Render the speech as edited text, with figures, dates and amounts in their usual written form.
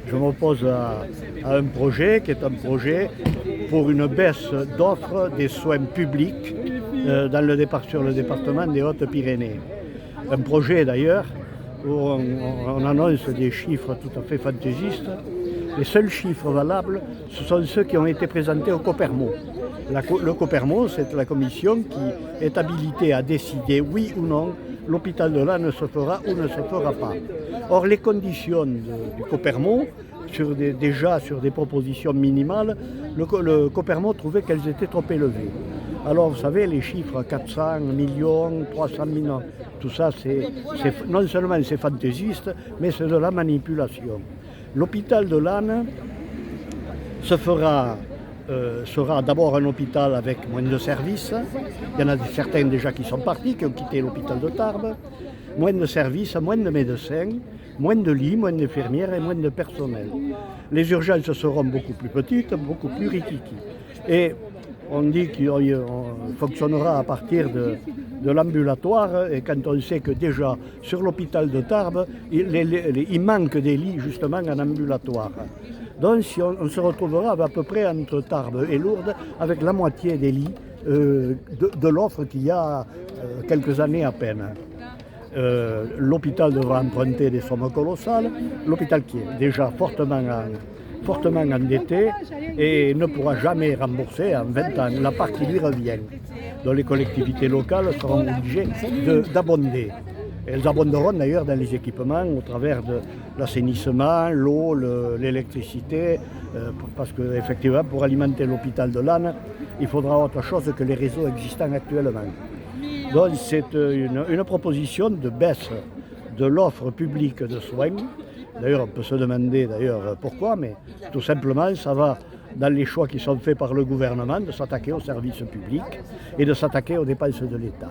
je m'oppose à un projet qui est un projet pour une baisse d'offre des soins publics sur le département des Hautes-Pyrénées. Un projet d'ailleurs où on annonce des chiffres tout à fait fantaisistes. Les seuls chiffres valables, ce sont ceux qui ont été présentés au Copermo. Le Copermo, c'est la commission qui est habilitée à décider, oui ou non, l'hôpital de Lannes se fera ou ne se fera pas. Or, les conditions du Copermo, déjà sur des propositions minimales, le Copermo trouvait qu'elles étaient trop élevées. Alors, vous savez, les chiffres 400 millions, 300 millions, tout ça, non seulement c'est fantaisiste, mais c'est de la manipulation. L'hôpital de Lannes sera d'abord un hôpital avec moins de services. Il y en a certains déjà qui sont partis, qui ont quitté l'hôpital de Tarbes. Moins de services, moins de médecins, moins de lits, moins d'infirmières et moins de personnel. Les urgences seront beaucoup plus petites, beaucoup plus rikiki. Et on dit qu'il fonctionnera à partir de l'ambulatoire, et quand on sait que déjà sur l'hôpital de Tarbes, il manque des lits justement en ambulatoire. Donc on se retrouvera à peu près entre Tarbes et Lourdes avec la moitié des lits de l'offre qu'il y a quelques années à peine. L'hôpital devra emprunter des sommes colossales, l'hôpital qui est déjà fortement endetté et ne pourra jamais rembourser en 20 ans la part qui lui revient. Donc les collectivités locales seront obligées d'abonder. Elles abonderont d'ailleurs dans les équipements au travers de l'assainissement, l'eau, l'électricité, parce qu'effectivement pour alimenter l'hôpital de Lannes, il faudra autre chose que les réseaux existants actuellement. Donc c'est une proposition de baisse de l'offre publique de soins. D'ailleurs, on peut se demander pourquoi, mais tout simplement, ça va dans les choix qui sont faits par le gouvernement de s'attaquer aux services publics et de s'attaquer aux dépenses de l'État.